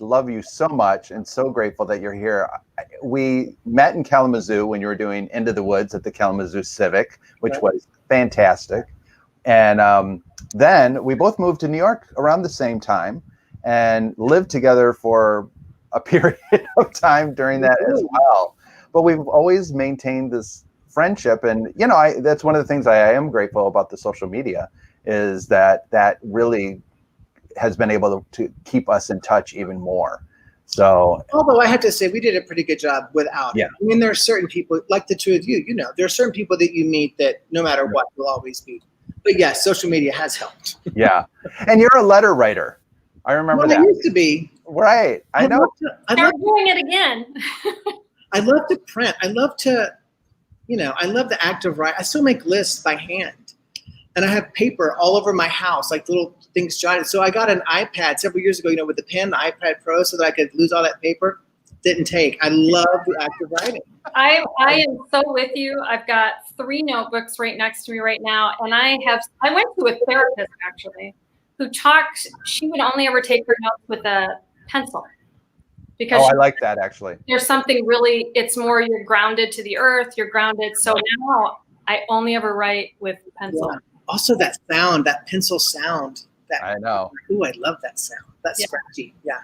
love you so much and so grateful that you're here. We met in Kalamazoo when you were doing Into the Woods at the Kalamazoo Civic, which was fantastic. And then we both moved to New York around the same time and lived together for a period of time during that as well. But we've always maintained this friendship. And, you know, that's one of the things I am grateful about the social media is that really has been able to keep us in touch even more. So, although I have to say we did a pretty good job without it. I mean, there are certain people like the two of you, you know, there are certain people that you meet that no matter what will always be. But yes, social media has helped. Yeah. And you're a letter writer. I remember that. I used to be. Right. I know. They're doing it again. I love to print. I love to, you know, I love the act of writing. I still make lists by hand. And I have paper all over my house, like little things jotted. So I got an iPad several years ago, you know, with the pen, the iPad Pro, so that I could lose all that paper. Didn't take. I love the act of writing. I am so with you. I've got 3 notebooks right next to me right now. And I went to a therapist actually who talked, she would only ever take her notes with a pencil. Because I like that actually. There's something really, it's more you're grounded to the earth, you're grounded. So now I only ever write with pencil. Yeah. Also that sound, that pencil sound. I know. Ooh, I love that sound. That's scratchy. Yeah.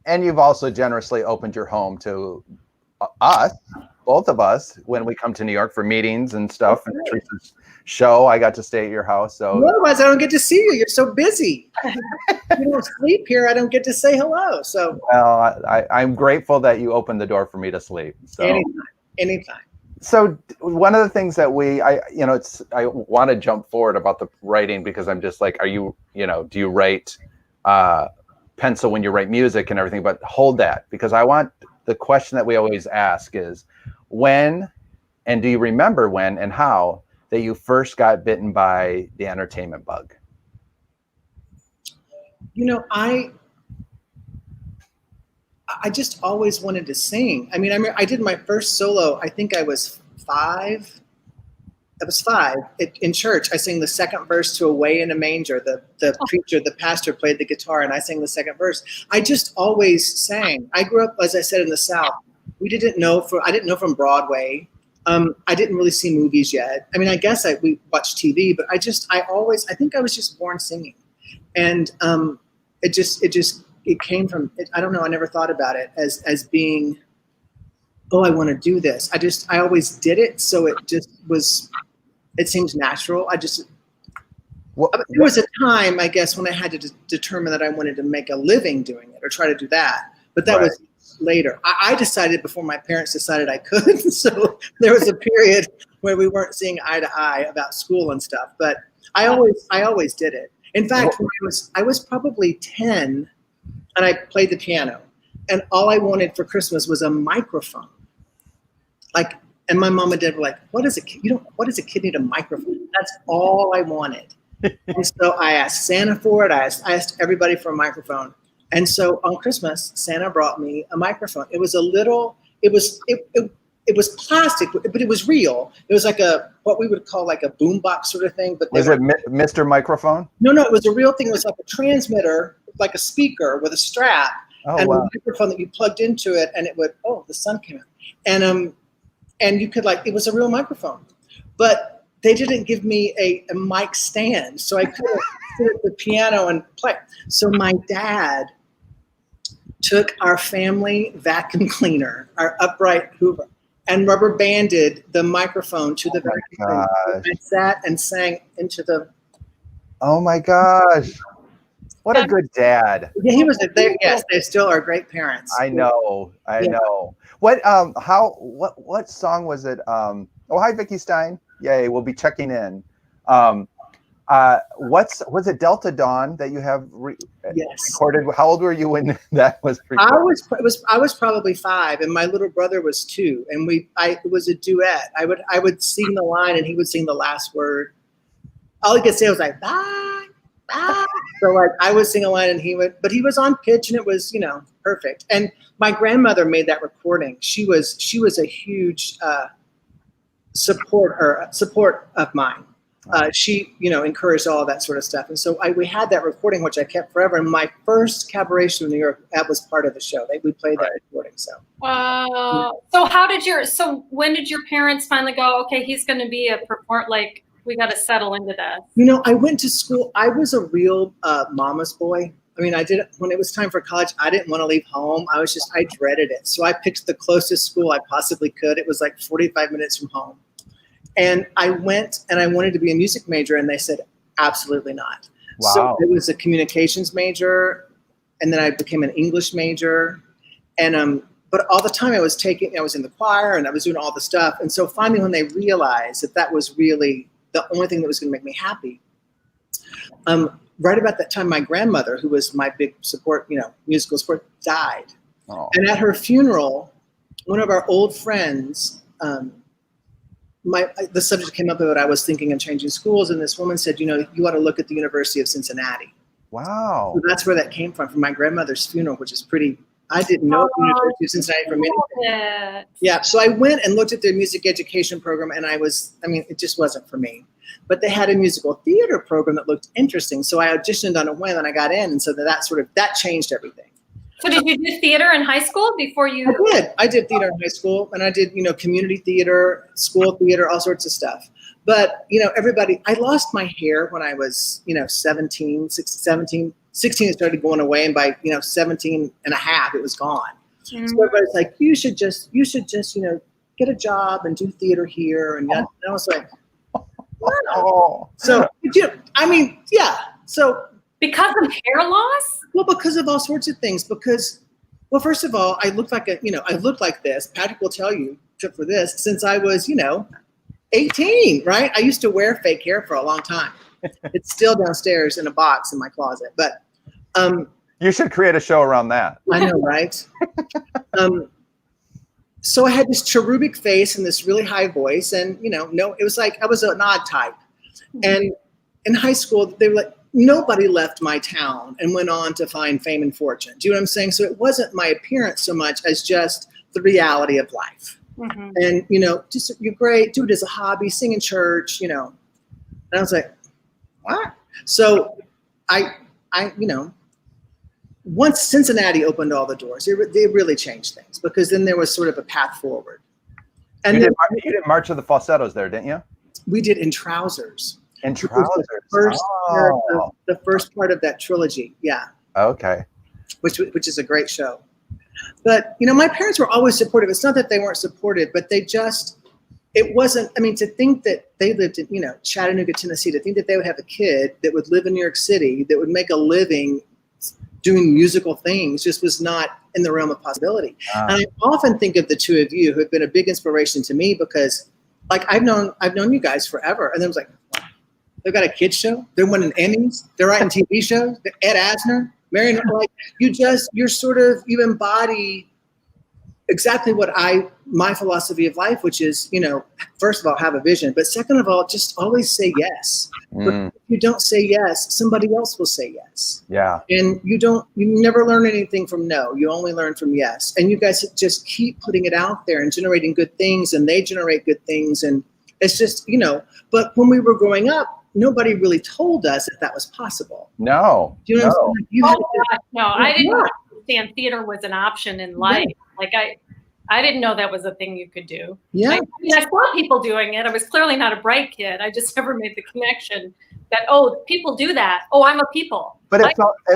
And you've also generously opened your home to us, both of us, when we come to New York for meetings and stuff. And Teresa's show, I got to stay at your house. So otherwise, I don't get to see you. You're so busy. You don't sleep here. I don't get to say hello. So well, I'm grateful that you opened the door for me to sleep. So anytime. So one of the things that I want to jump forward about the writing because I'm just like, do you write pencil when you write music and everything? But hold that, because the question that we always ask is when, and do you remember when and how that you first got bitten by the entertainment bug? You know, I just always wanted to sing. I mean, I did my first solo, I think I was 5. I was 5 in church. I sang the second verse to Away in a Manger. The preacher, the pastor played the guitar and I sang the second verse. I just always sang. I grew up, as I said, in the South. I didn't know from Broadway. I didn't really see movies yet. I mean, I guess we watched TV, but I think I was just born singing. And it came from, I don't know, I never thought about it as being, oh, I want to do this. I always did it. So it seems natural. There was a time, I guess, when I had to determine that I wanted to make a living doing it or try to do that. But that was later. I decided before my parents decided I could. So there was a period where we weren't seeing eye to eye about school and stuff. But I always did it. In fact, when I was probably 10 and I played the piano and all I wanted for Christmas was a microphone. And my mom and dad were like, what does a kid need a microphone? That's all I wanted. And so I asked Santa for it. I asked everybody for a microphone. And so on Christmas, Santa brought me a microphone. It was it was plastic, but it was real. It was like what we would call like a boombox sort of thing. But was it Mr. Microphone? No, it was a real thing. It was like a transmitter, like a speaker with a strap and a microphone that you plugged into it, and it would. Oh, the sun came out, and you could it was a real microphone, but they didn't give me a mic stand, so I couldn't sit at the piano and play. So my dad took our family vacuum cleaner, our upright Hoover, and rubber banded the microphone to the vacuum cleaner. I sat and sang into the. Oh my gosh. What a good dad. Yeah, he was yes, they still are great parents. I know. What song was it? Oh, hi, Vicky Stein. Yay, we'll be checking in. Was it Delta Dawn that you have recorded? How old were you when that was recorded? I was probably 5 and my little brother was 2 and it was a duet. I would sing the line and he would sing the last word. All he could say was like bye, bye. So I would sing a line and but he was on pitch and it was, perfect. And my grandmother made that recording. She was a huge support of mine. she, encouraged all of that sort of stuff. And so we had that recording, which I kept forever. And my first cabaret show in New York, that was part of the show. We played that recording. So. Wow. So when did your parents finally go, okay, he's going to be a performer, like, we got to settle into this? I went to school. I was a real mama's boy. I mean, when it was time for college, I didn't want to leave home. I dreaded it. So I picked the closest school I possibly could. It was like 45 minutes from home. And I went and I wanted to be a music major, and they said, absolutely not. Wow. So it was a communications major, and then I became an English major. And but all the time I was in the choir and I was doing all the stuff. And so finally, when they realized that was really the only thing that was going to make me happy, right about that time, my grandmother, who was my big support, musical support, died. Oh. And at her funeral, one of our old friends, the subject came up about I was thinking of changing schools, and this woman said, you ought to look at the University of Cincinnati. Wow. So that's where that came from my grandmother's funeral, which is pretty. I didn't know the University of Cincinnati from anything. Yeah, so I went and looked at their music education program, and it just wasn't for me. But they had a musical theater program that looked interesting, so I auditioned on a whim and I got in, and so that changed everything. So did you do theater in high school before you? I did theater in high school, and I did, community theater, school theater, all sorts of stuff. But, I lost my hair when I was, 16, it started going away. And by, 17 and a half, it was gone. Mm-hmm. So everybody's like, you should just, get a job and do theater here. And I was like, wow. So, yeah. So because of hair loss? Well, because of all sorts of things. Well, first of all, I look like I look like this. Patrick will tell you, except for this, since I was, 18, right? I used to wear fake hair for a long time. It's still downstairs in a box in my closet. But you should create a show around that. I know, right? So I had this cherubic face and this really high voice, and it was like I was an odd type. And in high school, they were like, nobody left my town and went on to find fame and fortune. Do you know what I'm saying? So it wasn't my appearance so much as just the reality of life. Mm-hmm. And, just you're great, do it as a hobby, sing in church, And I was like, what? So I once Cincinnati opened all the doors, they really changed things, because then there was sort of a path forward. And you did March of the Falsettos there, didn't you? We did In Trousers. In Trousers. The first part of that trilogy. Yeah. Okay. Which is a great show. But, my parents were always supportive. It's not that they weren't supportive, but it wasn't, to think that they lived in, Chattanooga, Tennessee, to think that they would have a kid that would live in New York City, that would make a living doing musical things, just was not in the realm of possibility. And I often think of the two of you who have been a big inspiration to me, because I've known you guys forever. And then it was like, they've got a kids show. They're winning Emmys. They're writing TV shows. Ed Asner, Marion, you embody exactly what my philosophy of life, which is, first of all, have a vision, but second of all, just always say yes. But if you don't say yes, somebody else will say yes. Yeah. And you never learn anything from no. You only learn from yes. And you guys just keep putting it out there and generating good things, and they generate good things. And it's just, but when we were growing up, nobody really told us that was possible. No. Do you know what I'm saying? No, I didn't understand theater was an option in life. Yeah. I didn't know that was a thing you could do. Yeah. I saw people doing it. I was clearly not a bright kid. I just never made the connection that, people do that. Oh, I'm a people. But it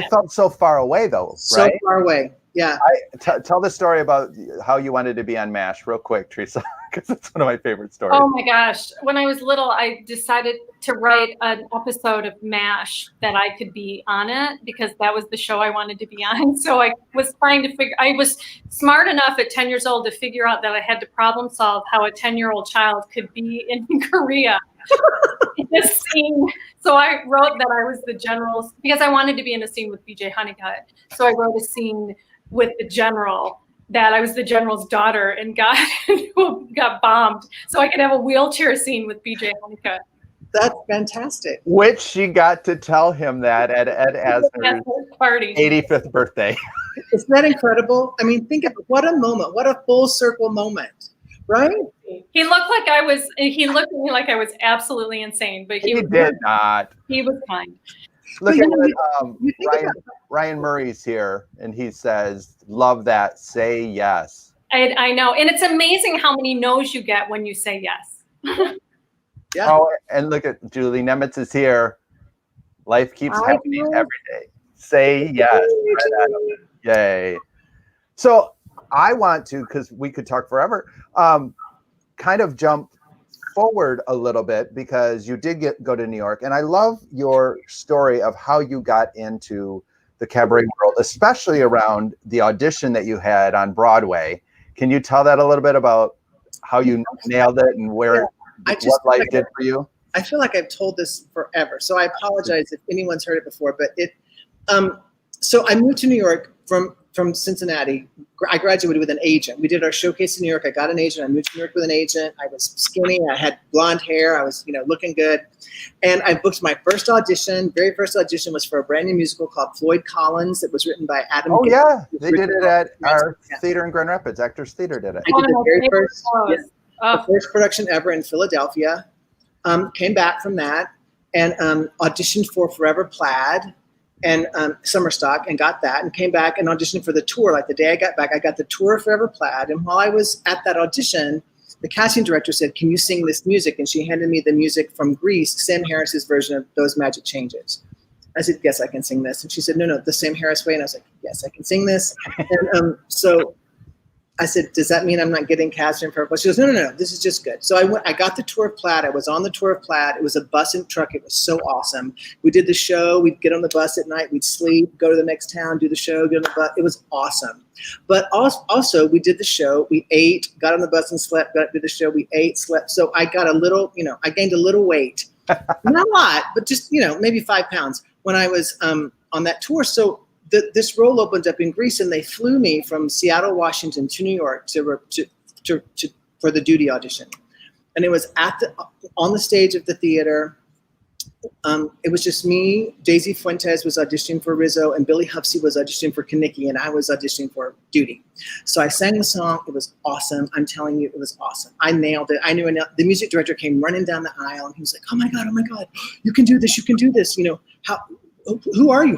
felt so far away, though, right? So far away. Yeah. Tell the story about how you wanted to be on MASH real quick, Teresa, because it's one of my favorite stories. Oh my gosh. When I was little, I decided to write an episode of MASH that I could be on it, because that was the show I wanted to be on. So I was I was smart enough at 10 years old to figure out that I had to problem solve how a 10-year-old child could be in Korea. This scene. So I wrote that I was the general, because I wanted to be in a scene with BJ Honeycutt. So I wrote a scene with the general, that I was the general's daughter and got bombed, so I could have a wheelchair scene with BJ Honeycutt. That's fantastic. Which she got to tell him that at Asner's party, 85th birthday. Isn't that incredible? Think of what a moment, what a full circle moment, right? He looked like I was. He looked at me like I was absolutely insane, but He did not. He was kind. Look But at you know, what Ryan Murray's here, and he says, "Love that. Say yes." I know, and it's amazing how many no's you get when you say yes. Yeah. Oh, and look at Julie Nemitz is here. Life keeps happening every day. Say yes. Yay. So I want to, because we could talk forever, kind of jump forward a little bit, because you did go to New York, and I love your story of how you got into the cabaret world, especially around the audition that you had on Broadway. Can you tell that a little bit about how you nailed it and what life did for you? I feel like I've told this forever, so I apologize if anyone's heard it before. But so I moved to New York from Cincinnati. I graduated with an agent. We did our showcase in New York. I got an agent. I moved to New York with an agent. I was skinny. I had blonde hair. I was, looking good. And I booked my first audition. Very first audition was for a brand new musical called Floyd Collins. It was written by Adam. Oh, Gibbons. yeah. They did it at our theater in Grand Rapids. Actors Theater did it. I did the first production ever in Philadelphia. Came back from that and auditioned for Forever Plaid and Summer Stock, and got that, and came back and auditioned for the tour. Like the day I got back, I got the tour of Forever Plaid. And while I was at that audition, the casting director said, "Can you sing this music?" And she handed me the music from Grease, Sam Harris's version of Those Magic Changes. I said, "Yes, I can sing this." And she said, "No, the Sam Harris way." And I was like, "Yes, I can sing this." And so I said, "Does that mean I'm not getting cast in Forever Plaid?" She goes, No, this is just good. So I got the tour of Plaid. I was on the tour of Plaid. It was a bus and truck. It was so awesome. We did the show. We'd get on the bus at night. We'd sleep, go to the next town, do the show, get on the bus. It was awesome. But also we did the show. We ate, got on the bus and slept, did the show. We ate, slept. So I got a little, I gained a little weight. Not a lot, but just, maybe 5 pounds when I was on that tour. So this role opened up in Greece, and they flew me from Seattle, Washington to New York for the duty audition. And it was on the stage of the theater. It was just me. Daisy Fuentes was auditioning for Rizzo, and Billy Hupsey was auditioning for Kaniki, and I was auditioning for duty. So I sang the song. It was awesome. I'm telling you, it was awesome. I nailed it. I knew the music director came running down the aisle, and he was like, oh my God, you can do this. You can do this. Who are you?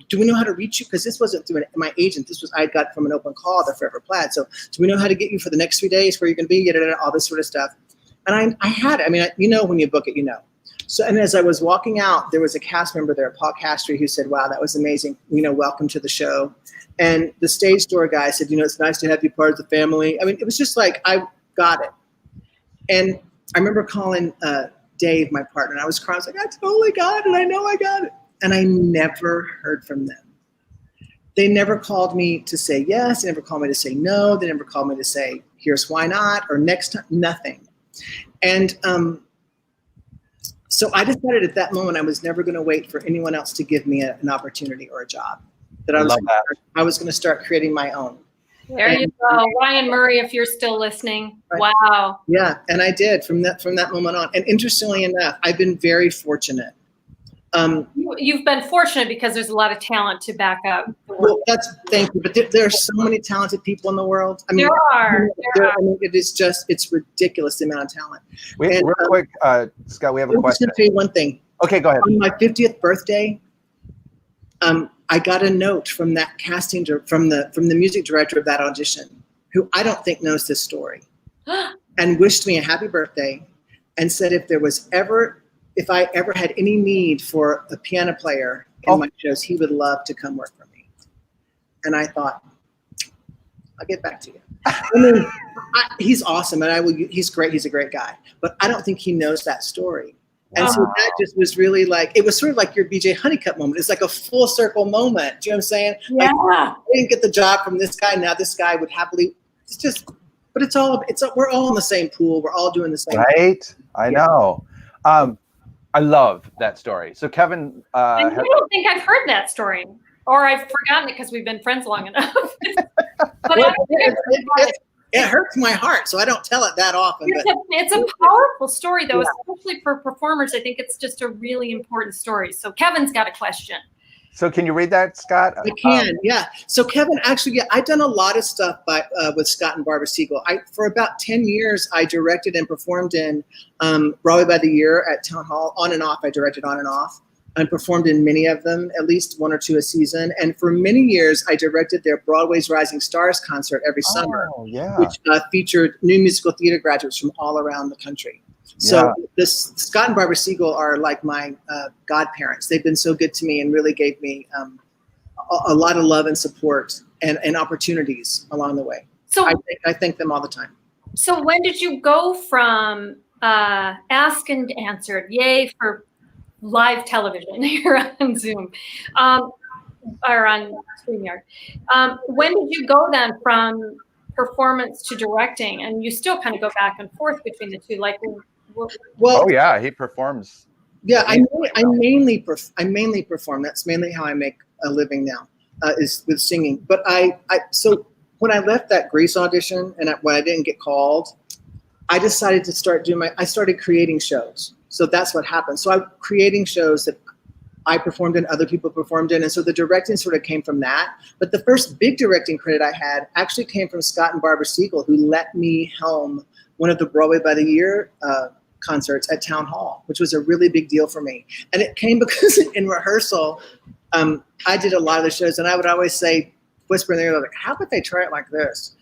Do we know how to reach you? Because this wasn't through my agent. I got from an open call, the Forever Plaid. So do we know how to get you for the next 3 days, where you're going to be, all this sort of stuff. And I had it. I mean, when you book it, So, and as I was walking out, there was a cast member there, Paul Castry, who said, "Wow, that was amazing. Welcome to the show." And the stage door guy said, "It's nice to have you part of the family." I mean, it was just like, I got it. And I remember calling Dave, my partner, and I was crying. I was like, "I totally got it. I know I got it." And I never heard from them. They never called me to say yes. They never called me to say no. They never called me to say, "Here's why not," or "next time," nothing. And so I decided at that moment I was never going to wait for anyone else to give me an opportunity or a job. That I was going to start creating my own. There you go, Ryan Murray, if you're still listening. Right. Wow. Yeah, and I did from that moment on. And interestingly enough, I've been very fortunate. You've been fortunate because there's a lot of talent to back up. Well, thank you. But there are so many talented people in the world. I mean, there are. I mean, it's ridiculous the amount of talent. Real quick, Scott, we have a question. I'm just going to tell you one thing. Okay, go ahead. On my 50th birthday, I got a note from that casting from the music director of that audition, who I don't think knows this story, and wished me a happy birthday, and said if I ever had any need for a piano player in my shows, he would love to come work for me. And I thought, I'll get back to you. I mean, he's awesome, and he's great. He's a great guy, but I don't think he knows that story. And so that just was really it was sort of like your BJ Honeycutt moment. It's like a full circle moment. Do you know what I'm saying? Yeah. I didn't get the job from this guy. Now this guy would happily, but we're all in the same pool. We're all doing the same. Right. Thing. I know. I love that story. So Kevin, I don't think I've heard that story, or I've forgotten it because we've been friends long enough. But it hurts my heart, so I don't tell it that often. It's a powerful story, though, especially for performers. I think it's just a really important story. So Kevin's got a question. So can you read that, Scott? I can, yeah. So Kevin, actually, yeah, I've done a lot of stuff with Scott and Barbara Siegel. For about 10 years, I directed and performed in Broadway by the Year at Town Hall, on and off. I directed on and off, and performed in many of them, at least one or two a season. And for many years, I directed their Broadway's Rising Stars concert every summer, which featured new musical theater graduates from all around the country. So Scott and Barbara Siegel are like my godparents. They've been so good to me and really gave me a lot of love and support and opportunities along the way. So I thank them all the time. So when did you go from asked and answered, yay for live television here on Zoom, or on StreamYard? When did you go then from performance to directing? And you still kind of go back and forth between the two, like. Well, he performs. Yeah, I mainly perform. That's mainly how I make a living now, is with singing. But so when I left that Grease audition and when I didn't get called, I decided to start I started creating shows. So that's what happened. So I'm creating shows that I performed in, other people performed in, and so the directing sort of came from that. But the first big directing credit I had actually came from Scott and Barbara Siegel, who let me helm one of the Broadway by the Year concerts at Town Hall, which was a really big deal for me. And it came because in rehearsal, I did a lot of the shows, and I would always say, whisper in their ear, like, how could they try it like this?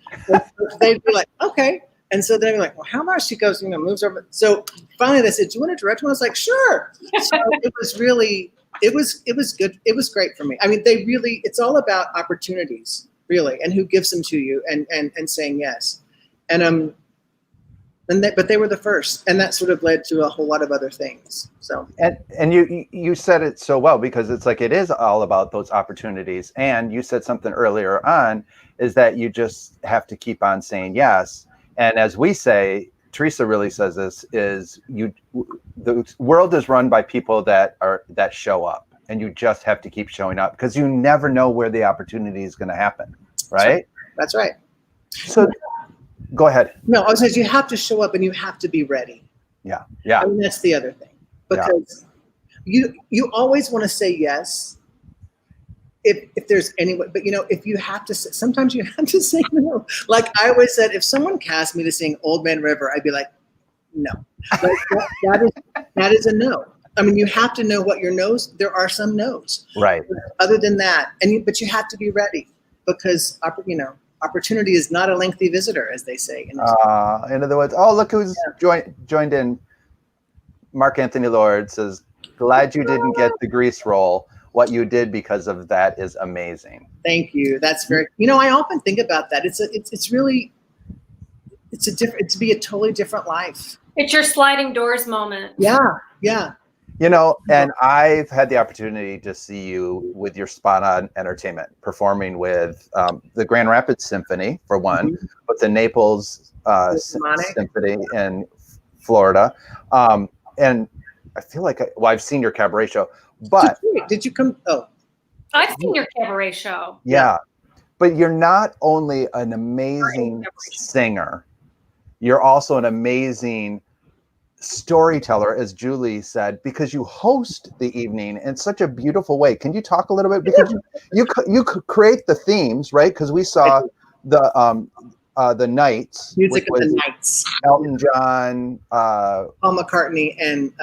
They'd be like, okay. And so they'd be like, well, how much? She goes, moves over. So finally they said, do you want to direct one? I was like, sure. So it was really, it was good. It was great for me. I mean, it's all about opportunities, really, and who gives them to you and saying yes. But they were the first, and that sort of led to a whole lot of other things. So and you said it so well, because it's like it is all about those opportunities. And you said something earlier on, is that you just have to keep on saying yes. And as we say, Teresa really says this, is the world is run by people that show up, and you just have to keep showing up, because you never know where the opportunity is going to happen, right? That's right. So. Go ahead. No, I was saying you have to show up and you have to be ready. Yeah. I mean, that's the other thing, because you always want to say yes if there's any way, but if you have to, sometimes you have to say no. Like I always said, if someone cast me to sing Old Man River, I'd be like, no. Like, that is a no. I mean, you have to know what your no's. There are some no's. Right. But other than that, but you have to be ready, because opportunity is not a lengthy visitor, as they say. In other words, look who's joined in. Mark Anthony Lord says, glad you didn't get the Grease role. What you did because of that is amazing. Thank you. That's very, I often think about that. It's really to be a totally different life. It's your sliding doors moment. Yeah. And I've had the opportunity to see you with your Spot On Entertainment performing with the Grand Rapids Symphony, for one, with the Naples Symphony in Florida. And I feel like I've seen your cabaret show, but did you come? Oh, I've seen your cabaret show. Yeah. But you're not only an amazing singer, you're also an amazing storyteller, as Julie said, because you host the evening in such a beautiful way. Can you talk a little bit? Because you create the themes, right? Because we saw the Nights. Music of the Nights. Elton John. Paul McCartney and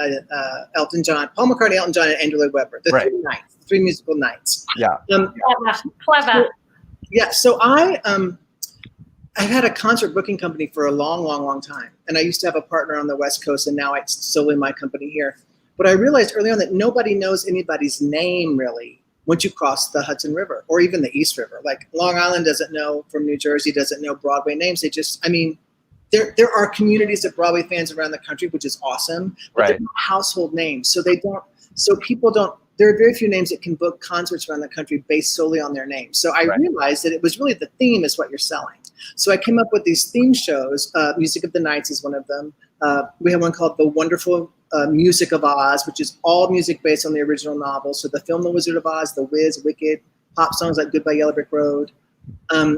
Elton John. Paul McCartney, Elton John, and Andrew Lloyd Webber. The three nights, three musical nights. Yeah. Clever. So I've had a concert booking company for a long, long, long time. And I used to have a partner on the West Coast, and now it's solely my company here. But I realized early on that nobody knows anybody's name, really, once you cross the Hudson River or even the East River. Like Long Island doesn't know from New Jersey, doesn't know Broadway names. There are communities of Broadway fans around the country, which is awesome. But they're not household names. So people don't, there are very few names that can book concerts around the country based solely on their name. So I realized that it was really the theme is what you're selling. So I came up with these theme shows. Music of the Nights is one of them. We have one called The Wonderful Music of Oz, which is all music based on the original novel. So the film The Wizard of Oz, The Wiz, Wicked, pop songs like Goodbye Yellow Brick Road.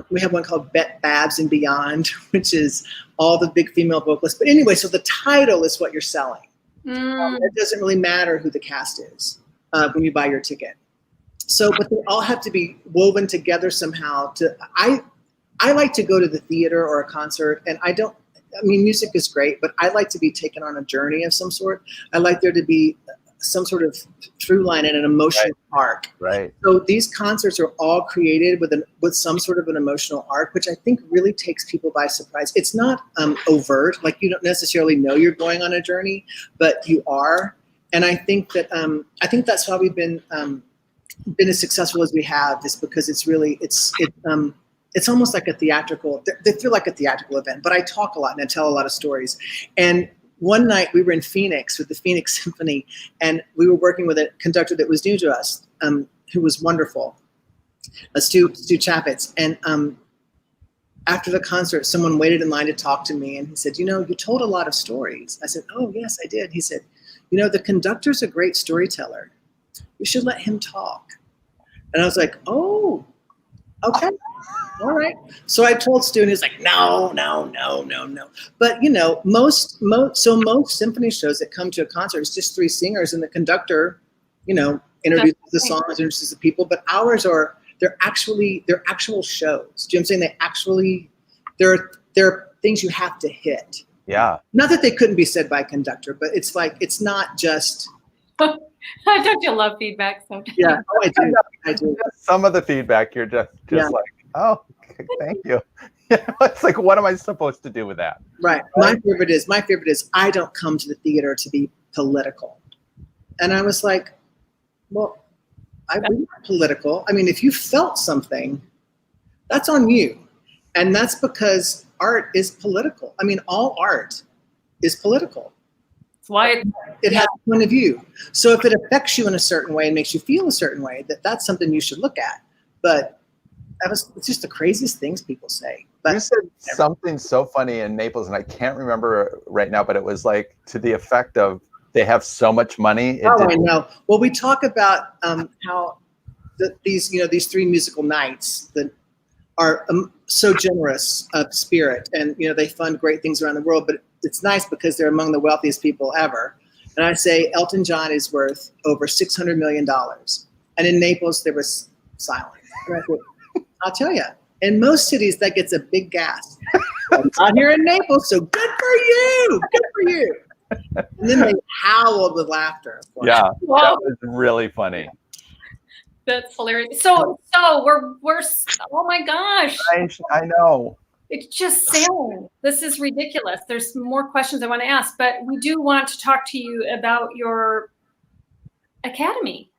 We have one called Bet Babs and Beyond, which is all the big female vocalists. But anyway, so the title is what you're selling. It doesn't really matter who the cast is when you buy your ticket. So, but they all have to be woven together somehow. I like to go to the theater or a concert, and I mean, music is great, but I like to be taken on a journey of some sort. I like there to be some sort of through line and an emotional arc. Right. So these concerts are all created with some sort of an emotional arc, which I think really takes people by surprise. It's not overt, like you don't necessarily know you're going on a journey, but you are. And I think that's why we've been as successful as we have, is because it's really it's almost like a theatrical. They feel like a theatrical event, but I talk a lot and I tell a lot of stories. And one night we were in Phoenix with the Phoenix Symphony, and we were working with a conductor that was new to us, who was wonderful, Stu Chappitz. And after the concert, someone waited in line to talk to me, and he said, you told a lot of stories. I said, oh, yes, I did. He said, the conductor's a great storyteller. You should let him talk. And I was like, oh, okay. All right. So I told Stu, and he's like, no. But most symphony shows that come to a concert, it's just 3 singers, and the conductor, introduces the songs, introduces the people. But ours they're actual shows. Do you know what I'm saying? There are things you have to hit. Yeah. Not that they couldn't be said by a conductor, but it's like, it's not just. Don't you love feedback sometimes? Yeah, I do. Some of the feedback, you're just like, oh, okay, thank you. It's like, what am I supposed to do with that? Right. My favorite is I don't come to the theater to be political. And I was like, well, I'm not political. I mean, if you felt something, that's on you. And that's because art is political. I mean, all art is political. That's why it has a point of view. So if it affects you in a certain way and makes you feel a certain way, that's something you should look at. But it's just the craziest things people say. But you said something so funny in Naples, and I can't remember right now, but it was like to the effect of they have so much money. I know. Well, we talk about how these 3 musical nights that are so generous of spirit, and they fund great things around the world. But it's nice because they're among the wealthiest people ever. And I say Elton John is worth over $600 million, and in Naples there was silence. And I thought, I'll tell you, in most cities that gets a big gasp. Not here in Naples, so good for you. Good for you. And then they howled with laughter. Yeah, that was really funny. That's hilarious. So we're oh my gosh. I know. It's just sailing. This is ridiculous. There's more questions I want to ask, but we do want to talk to you about your academy.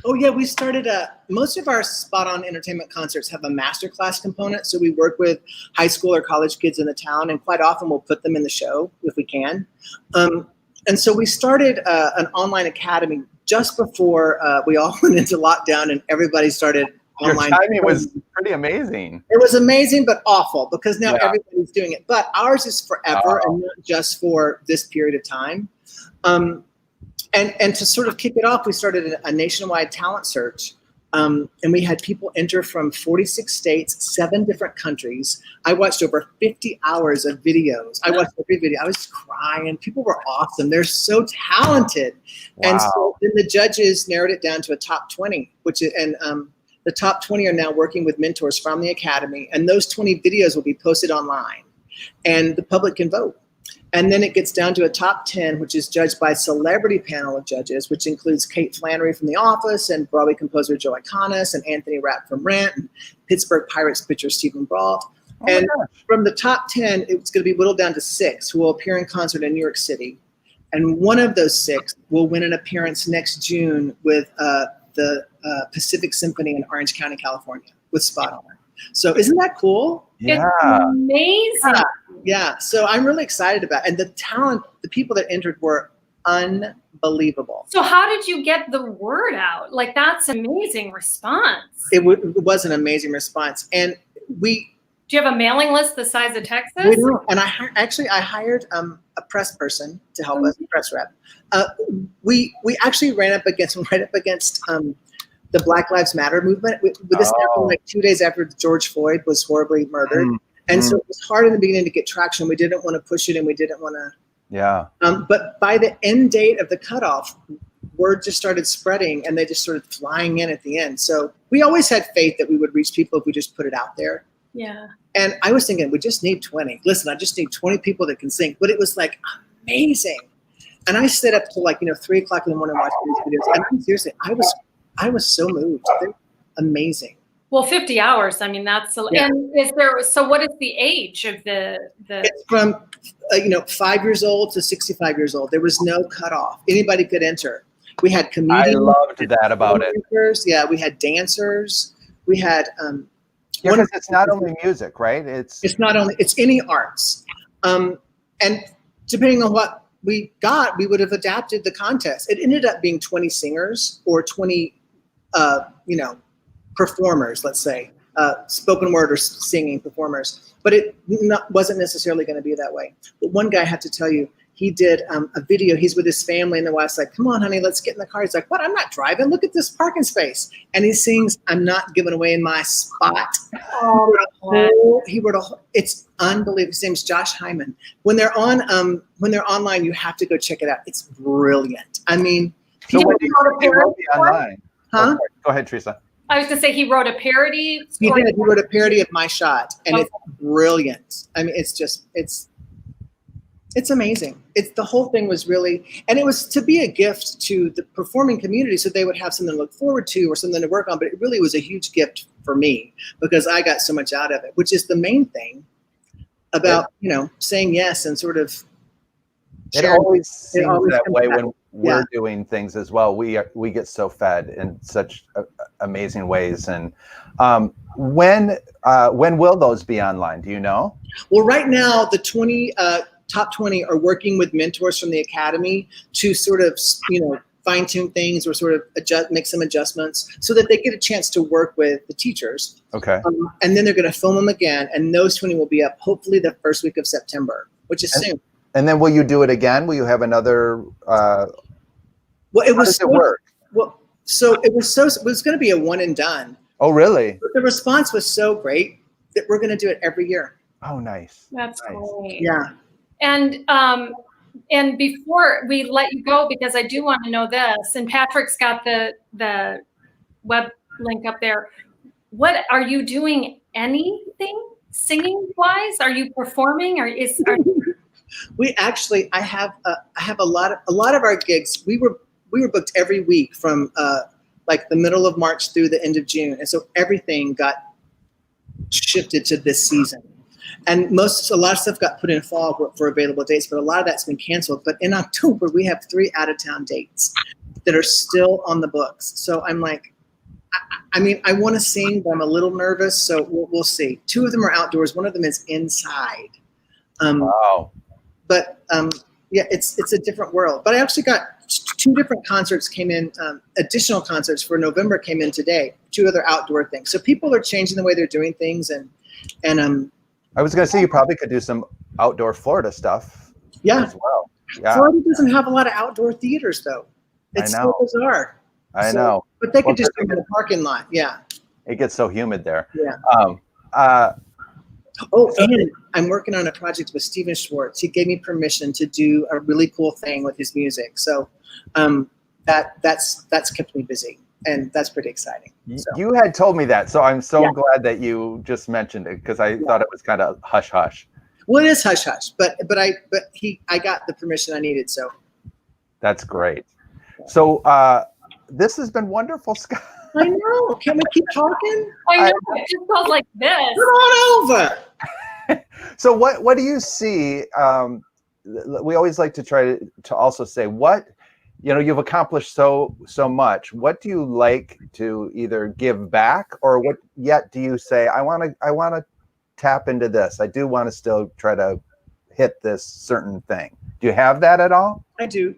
Oh yeah, we started most of our Spot On Entertainment concerts have a masterclass component. So we work with high school or college kids in the town, and quite often we'll put them in the show if we can. And so we started an online academy just before we all went into lockdown and everybody started online. Your timing was pretty amazing. It was amazing, but awful, because now everybody's doing it. But ours is forever and not just for this period of time. And to sort of kick it off, we started a nationwide talent search. And we had people enter from 46 states, 7 different countries. I watched over 50 hours of videos. I watched every video. I was crying. People were awesome. They're so talented. Wow. And so then the judges narrowed it down to a top 20, the top 20 are now working with mentors from the academy. And those 20 videos will be posted online, and the public can vote. And then it gets down to a top 10, which is judged by a celebrity panel of judges, which includes Kate Flannery from The Office, and Broadway composer Joe Iconis, and Anthony Rapp from Rent, and Pittsburgh Pirates pitcher Stephen Brault. And from the top 10, it's going to be whittled down to 6 who will appear in concert in New York City. And one of those 6 will win an appearance next June with the Pacific Symphony in Orange County, California, with Spot On. So isn't that cool? Yeah. It's amazing. Yeah. So I'm really excited about it. And the talent, the people that entered were unbelievable. So how did you get the word out? Like, that's an amazing response. It was an amazing response. And do you have a mailing list the size of Texas? We do. And I hired a press person to help us, press rep. We actually ran up against the Black Lives Matter movement. This happened like 2 days after George Floyd was horribly murdered. And so it was hard in the beginning to get traction. We didn't want to push it, and we didn't want to. Yeah. But by the end date of the cutoff, word just started spreading, and they just started flying in at the end. So we always had faith that we would reach people if we just put it out there. Yeah. And I was thinking, we just need 20. Listen, I just need 20 people that can sing. But it was like amazing. And I stayed up till 3 o'clock in the morning watching these videos. And seriously, I was so moved. They're amazing. Well, 50 hours. I mean, that's and is there? So, what is the age of the? It's from 5 years old to 65 years old. There was no cutoff. Anybody could enter. We had comedians. I loved that about it. Yeah, we had dancers. We had. Because it's not only music, right? It's any arts, and depending on what we got, we would have adapted the contest. It ended up being 20 singers or 20, performers, let's say, spoken word or singing performers. But it wasn't necessarily going to be that way. But one guy, I have to tell you, he did a video. He's with his family, and the wife's like, "Come on, honey, let's get in the car." He's like, "What? I'm not driving. Look at this parking space." And he sings, "I'm not giving away my spot." He wrote a whole, it's unbelievable. His name's Josh Hyman. When they're online, you have to go check it out. It's brilliant. I mean, so he wrote online. Huh? Oh, go ahead, Teresa. I was going to say he wrote a parody. He did. He wrote a parody of My Shot, and it's brilliant. I mean, it's amazing. The whole thing was really, and it was to be a gift to the performing community, so they would have something to look forward to or something to work on. But it really was a huge gift for me because I got so much out of it, which is the main thing about saying yes and sort of. It always seems that way when we're doing things as well. We get so fed in such amazing ways. And when will those be online? Do you know? Well, right now the top 20 are working with mentors from the academy to sort of fine tune things or sort of make some adjustments so that they get a chance to work with the teachers. Okay. And then they're going to film them again, and those 20 will be up hopefully the first week of September, which is soon. And then will you do it again? Will you have another? Well, it was. How does it work? Well, so it was going to be a one and done. Oh, really? But the response was so great that we're going to do it every year. Oh, nice. That's great. Yeah. And before we let you go, because I do want to know this, and Patrick's got the web link up there. What are you doing? Anything singing wise? Are you performing? We actually, I have a lot of our gigs. We were booked every week from the middle of March through the end of June, and so everything got shifted to this season. And a lot of stuff got put in fall for available dates, but a lot of that's been canceled. But in October, we have 3 out-of-town dates that are still on the books. So I'm like, I want to sing, but I'm a little nervous. So we'll see. 2 of them are outdoors. 1 of them is inside. Wow. But it's a different world. But I actually got 2 different concerts came in, additional concerts for November came in today. 2 other outdoor things. So people are changing the way they're doing things, and I was going to say you probably could do some outdoor Florida stuff. Yeah. As well. Yeah. Florida doesn't have a lot of outdoor theaters though. It's so bizarre. I know. But they could just do it in the parking lot. Yeah. It gets so humid there. Yeah. And I'm working on a project with Stephen Schwartz. He gave me permission to do a really cool thing with his music. So that's kept me busy, and that's pretty exciting. So. You had told me that, so I'm so glad that you just mentioned it because I thought it was kind of hush hush. Well, it is hush hush, but I got the permission I needed, so. That's great. So this has been wonderful, Scott. I know. Can we keep talking? I know. It just feels like this. Come on over. So what do you see? We always like to try to also say what, you've accomplished so much. What do you like to either give back, or what yet do you say, I want to tap into this. I do want to still try to hit this certain thing. Do you have that at all? I do.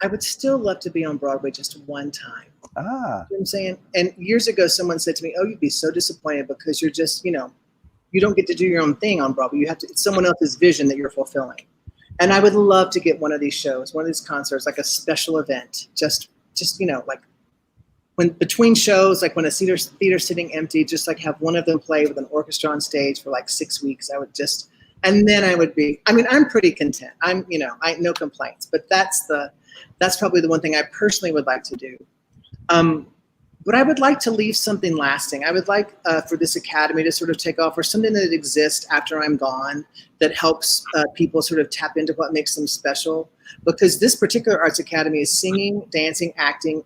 I would still love to be on Broadway just one time. You know what I'm saying? And years ago, someone said to me, "Oh, you'd be so disappointed because you're just, you don't get to do your own thing on Broadway. It's someone else's vision that you're fulfilling." And I would love to get one of these shows, one of these concerts, like a special event, just like when between shows, like when a theater's sitting empty, just like have one of them play with an orchestra on stage for like 6 weeks. I would just And then I would be, I mean, I'm pretty content. I'm, I no complaints, but that's probably the one thing I personally would like to do. But I would like to leave something lasting. I would like for this academy to sort of take off, or something that exists after I'm gone that helps people sort of tap into what makes them special. Because this particular arts academy is singing, dancing, acting,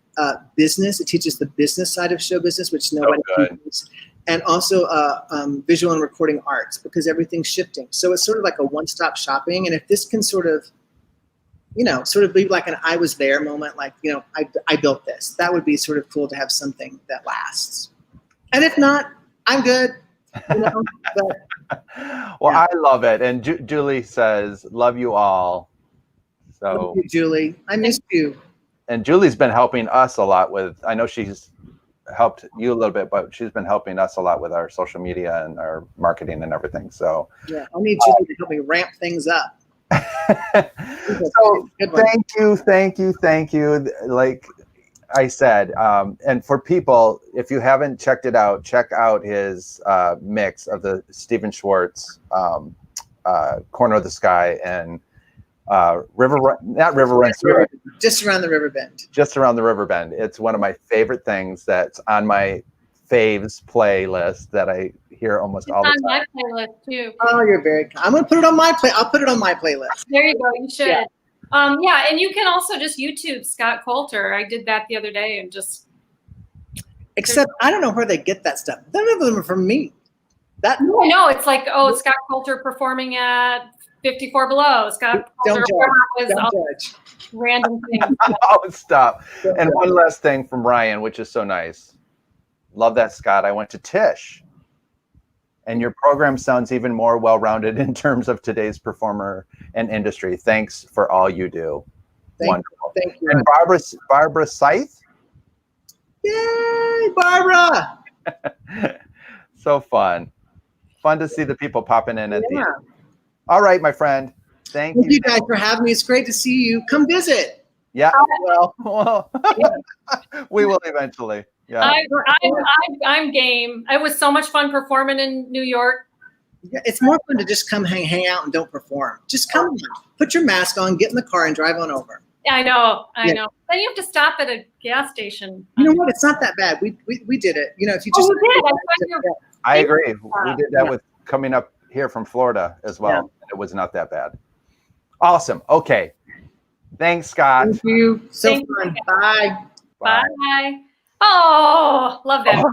business. It teaches the business side of show business, which nobody teaches. And also visual and recording arts, because everything's shifting. So it's sort of like a one-stop shopping. And if this can sort of be like an I was there moment, like, I built this. That would be sort of cool to have something that lasts. And if not, I'm good. But, well, yeah. I love it. And Julie says, love you all. So, love you, Julie. I missed you. And Julie's been helping us a lot with, I know she's helped you a little bit, but she's been helping us a lot with our social media and our marketing and everything. So yeah, I need Julie to help me ramp things up. So thank you. Like I said, and for people, if you haven't checked it out, check out his mix of the Stephen Schwartz Corner of the Sky and Just Around the River Bend. Just Around the River Bend. It's one of my favorite things that's on my faves playlist that I hear almost all the time. On my playlist too. Oh, you're very kind. I'm gonna put it on my I'll put it on my playlist. There you go. You should. Yeah. And you can also just YouTube Scott Coulter. I did that the other day and just. Except I don't know where they get that stuff. None of them are from me. No, I know. It's like, Scott Coulter performing at 54 Below. Scott Coulter Don't judge. Random things. Oh, stop. And one last thing from Ryan, which is so nice. Love that, Scott. I went to Tisch. And your program sounds even more well-rounded in terms of today's performer and industry. Thanks for all you do. Wonderful. Thank you. And Barbara Scythe? Yay, Barbara! So fun. Fun to see the people popping in at the end. All right, my friend. Thank you guys for having me. It's great to see you. Come visit. Yeah, well, we will eventually. Yeah. I'm game. It was so much fun performing in New York. Yeah, it's more fun to just come hang out and don't perform. Just come on, put your mask on, get in the car, and drive on over. Yeah, I know. Then you have to stop at a gas station. You know what? It's not that bad. We did it. If you just. I agree. We did that with coming up here from Florida as well. Yeah. It was not that bad. Awesome. Okay. Thanks, Scott. Thank you. Thank fun. You. Bye. Bye. Oh, love that.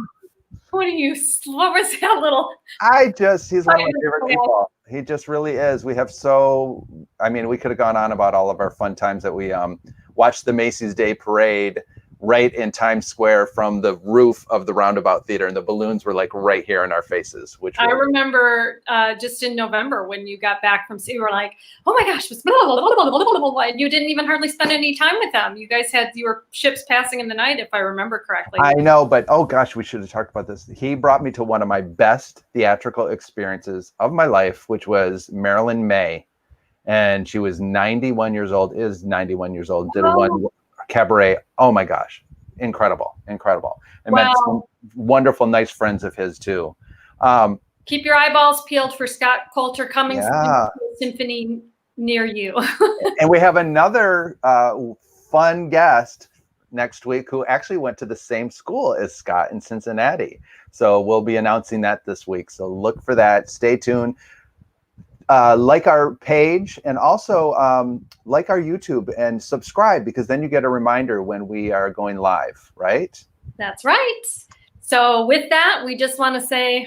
What was that little? He's one of my favorite people. He just really is. We could have gone on about all of our fun times that we watched the Macy's Day Parade right in Times Square from the roof of the Roundabout Theater, and the balloons were like right here in our faces. I remember just in November when you got back from sea, you were like, "Oh my gosh!" And you didn't even hardly spend any time with them. You guys had your ships passing in the night, if I remember correctly. I know, but oh gosh, we should have talked about this. He brought me to one of my best theatrical experiences of my life, which was Marilyn May, and she was 91 years old. Did a one cabaret. Oh my gosh, incredible. And met some wonderful, nice friends of his too. Keep your eyeballs peeled for Scott Coulter coming to a symphony near you. And we have another fun guest next week who actually went to the same school as Scott in Cincinnati. So we'll be announcing that this week. So look for that. Stay tuned. Like our page, and also like our YouTube and subscribe, because then you get a reminder when we are going live, right? That's right. So with that, we just want to say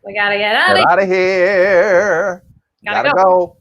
we got to get out of here. Gotta go.